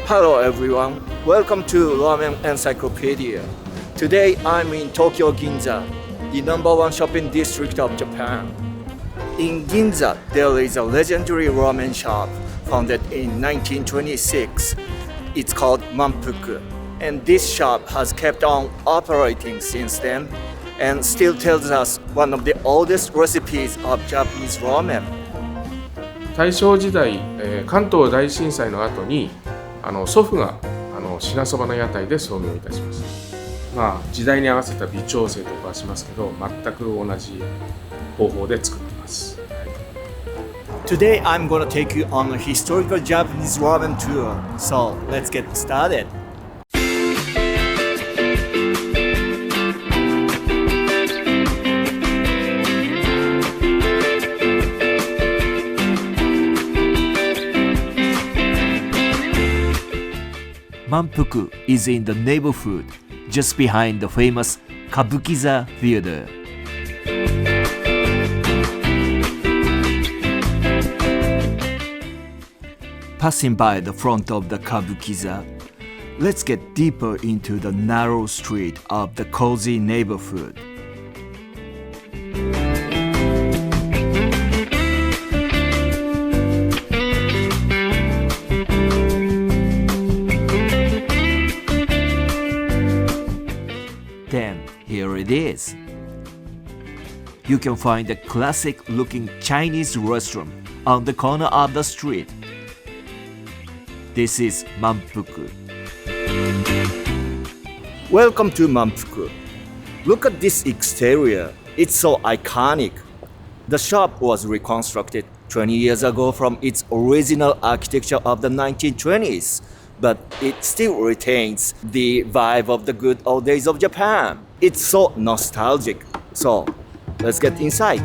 Hello everyone, welcome to Ramen Encyclopedia. Today I'm in Tokyo Ginza, the number one shopping district of Japan. In Ginza, there is a legendary ramen shop founded in 1926. It's called Manfuku, and this shop has kept on operating since then and still tells us one of the oldest recipes of Japanese ramen. 大正時代、関東大震災の後に祖父が品そばの屋台で創業いたしました。時代に合わせた微調整とかはしますけど、全く同じ方法で作っています。Today I'm going to take you on a historical Japanese ramen tour. So let's get started. Manfuku is in the neighborhood just behind the famous Kabukiza Theater. Passing by the front of the Kabukiza, let's get deeper into the narrow street of the cozy neighborhood. Then here it is. You can find a classic-looking Chinese restaurant on the corner of the street. This is Manfuku. Welcome to Manfuku. Look at this exterior. It's so iconic. The shop was reconstructed 20 years ago from its original architecture of the 1920s, but it still retains the vibe of the good old days of Japan. It's so nostalgic. So, let's get inside.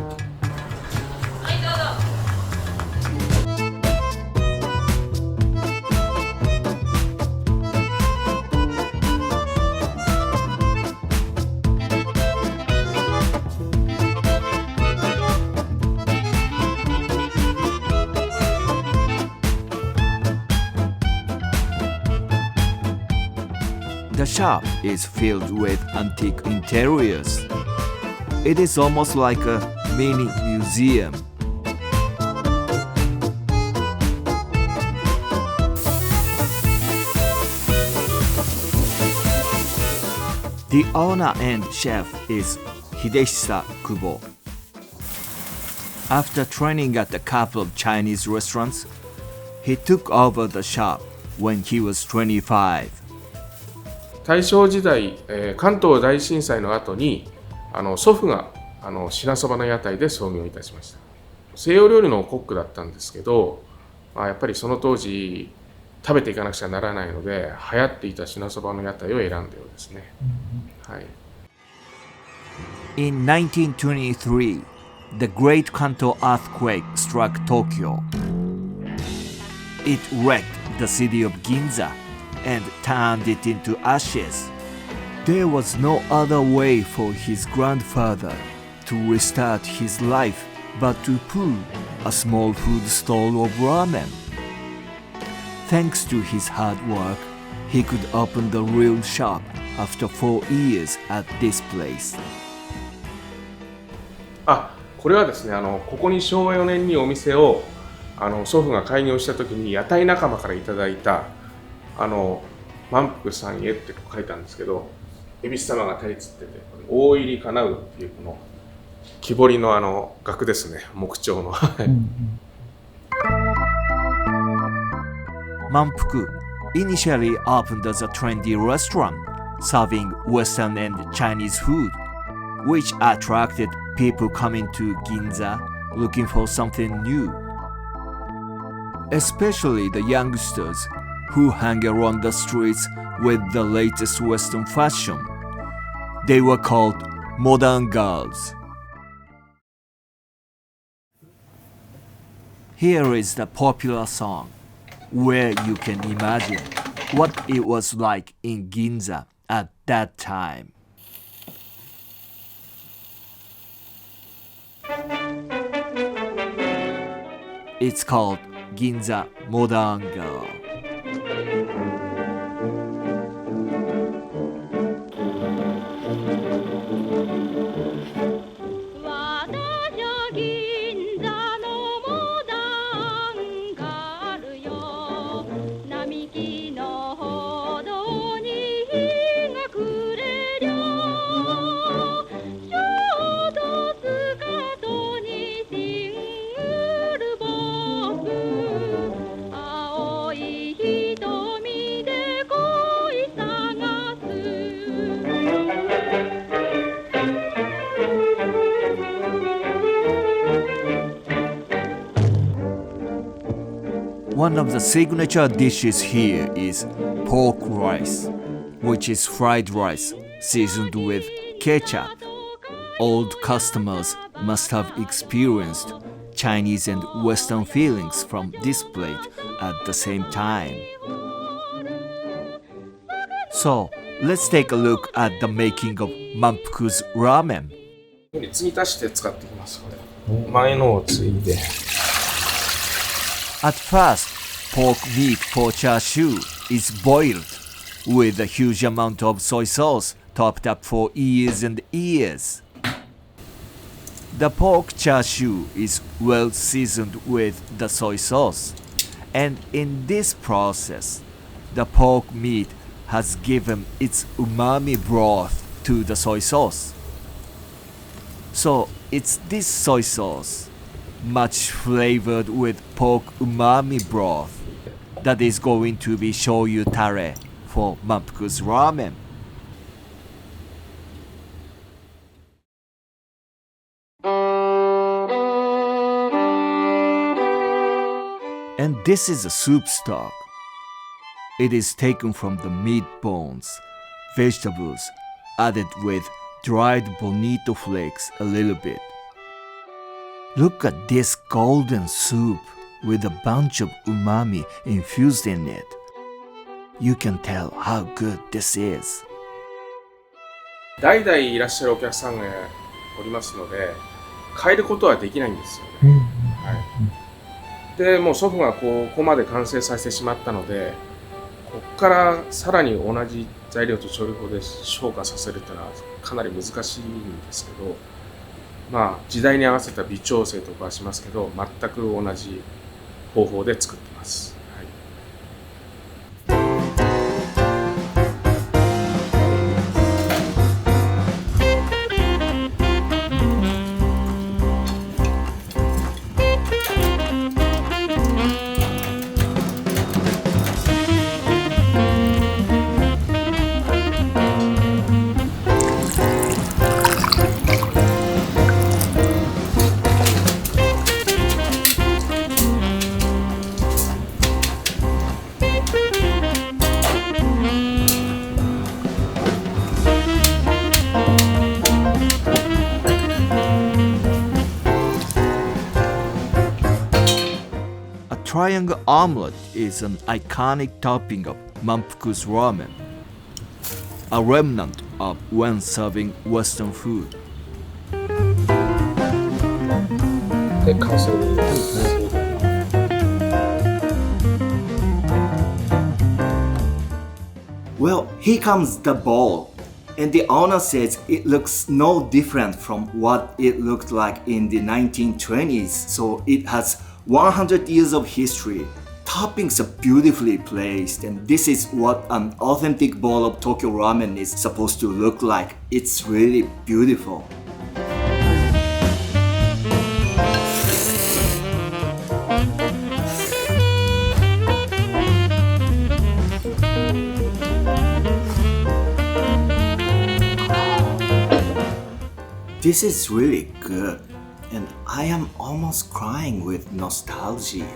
The shop is filled with antique interiors. It is almost like a mini museum. The owner and chef is Hideshisa Kubo. After training at a couple of Chinese restaurants, he took over the shop when he was 25. 大正時代、関東大震災の後に祖父が品そばの屋台で創業いたしました。西洋料理のコックだったんですけど、やっぱりその当時食べていかなくちゃならないので流行っていた品そばの屋台を選んだようですね。はい。In 1923, the Great Kanto earthquake struck Tokyo. It wrecked the city of Ginza and turned it into ashes. There was no other way for his grandfather to restart his life but to pull a small food stall of ramen. Thanks to his hard work, he could open the real shop after 4 years at this place. これはですね、ここに昭和4年にお店を祖父が開業した時に屋台仲間からいただいた万福さんへって書いたんですけど、恵比寿様が立ちつってて、大入りかなうっていうこの木彫りの額ですね、木彫の。Manfuku initially opened as a trendy restaurant serving Western and Chinese food, which attracted people coming to Ginza looking for something new. Especially the youngsters who hang around the streets with the latest Western fashion. They were called modern girls. Here is the popular song, where you can imagine what it was like in Ginza at that time. It's called Ginza Modern Girl. One of the signature dishes here is pork rice, which is fried rice seasoned with ketchup. Old customers must have experienced Chinese and Western feelings from this plate at the same time. So, let's take a look at the making of Manfuku's ramen. 継ぎ足して使っていきます。これ前のを継いで。At first, pork meat for char siu is boiled with a huge amount of soy sauce topped up for years and years. The pork char siu is well seasoned with the soy sauce, and in this process, the pork meat has given its umami broth to the soy sauce. So it's this soy sauce, much flavored with pork umami broth, that is going to be shoyu tare for Manfuku's ramen. And this is a soup stock. It is taken from the meat bones, vegetables, added with dried bonito flakes a little bit. Look at this golden soup with a bunch of umami infused in it. You can tell how good this is. 代々いらっしゃるお客さんがおりますので、変えることはできないんですよね。はい、で、もう祖父がここまで完成させてしまったので、ここからさらに同じ材料と調理法で昇華させるというのはかなり難しいんですけど、まあ時代に合わせた微調整とかはしますけど、全く同じ方法で作ってます。Triangle omelette is an iconic topping of Manfuku's ramen, a remnant of when serving Western food. で、完成です。Well, here comes the bowl, and the owner says it looks no different from what it looked like in the 1920s, so it has 100 years of history. Toppings are beautifully placed, and this is what an authentic bowl of Tokyo ramen is supposed to look like. It's really beautiful. This is really good, and I am almost crying with nostalgia.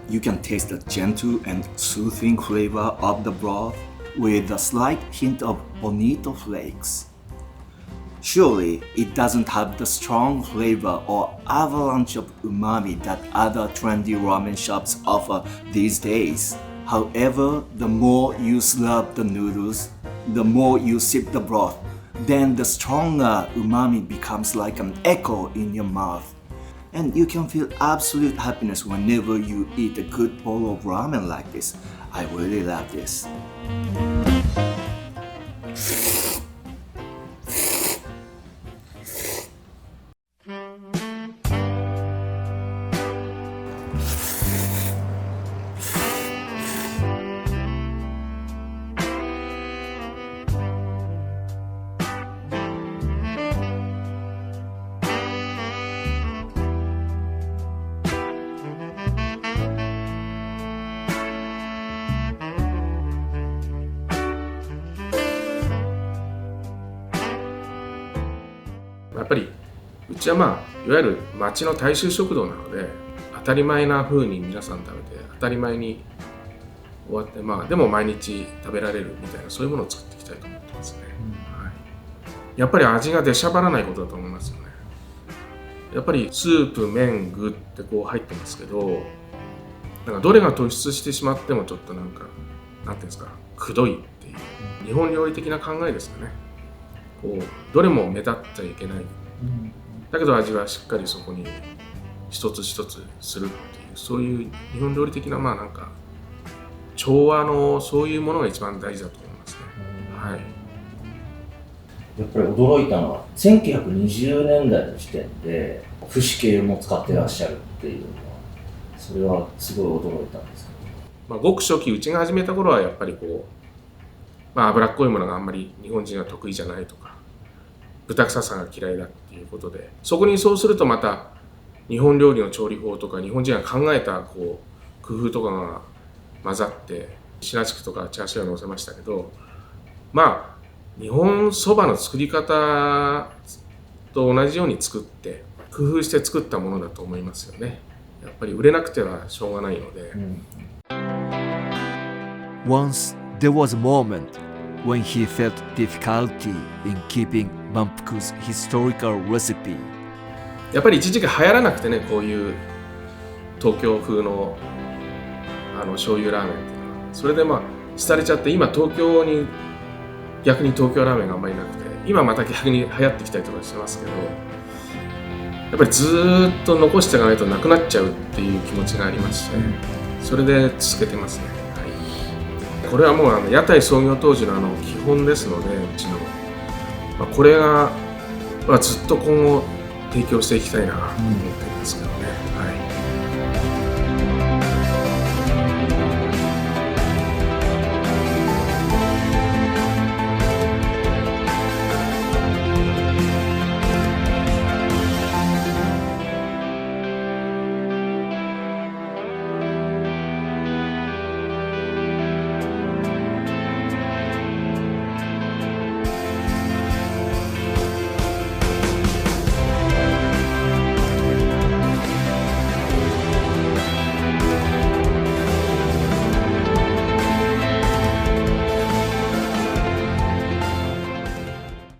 You can taste the gentle and soothing flavor of the broth with a slight hint of bonito flakes. Surely, it doesn't have the strong flavor or avalanche of umami that other trendy ramen shops offer these days. However, the more you slurp the noodles, the more you sip the broth, then the stronger umami becomes like an echo in your mouth. And you can feel absolute happiness whenever you eat a good bowl of ramen like this. I really love this. やっぱりうちはいわゆる町の大衆食堂なので、当たり前な風に皆さん食べて当たり前に終わって、でも毎日食べられるみたいな、そういうものを作っていきたいと思ってますね。やっぱり味が出しゃばらないことだと思いますよね。やっぱりスープ、麺、具ってこう入ってますけど、なんかどれが突出してしまってもちょっとなんていうんですか、くどいっていう日本料理的な考えですよね。こうどれも目立っちゃいけない、だけど味はしっかりそこに一つ一つするっていう、そういう日本料理的ななんか調和のそういうものが一番大事だと思いますね。はい。やっぱり驚いたのは1920年代の時点で節系も使ってらっしゃるっていうのは、それはすごい驚いたんですけど、ごく初期うちが始めた頃はやっぱりこう、脂っこいものがあんまり日本人が得意じゃないとか、豚臭さが嫌いだっていうことで、そこにそうするとまた日本料理の調理法とか日本人が考えた工夫とかが混ざってシナチクとかチャーシューを乗せましたけど、日本そばの作り方と同じように作って工夫して作ったものだと思いますよね。やっぱり売れなくてはしょうがないので、Once there was a moment when he felt difficulty in keeping 万福 's historical recipe. やっぱり一時期流行らなくてね、こういう東京風の醤油ラーメンっていうのは、それで廃れちゃって、今東京に逆に東京ラーメンがあんまりなくて、今また逆に流行ってきたりとかしてますけど、やっぱりずーっと残していかないとなくなっちゃうっていう気持ちがありまして、それで続けてますね。はい、これはもう屋台創業当時の基本ですので、うちの、これが、ずっと今後提供していきたいなと思っていますけどね。はい。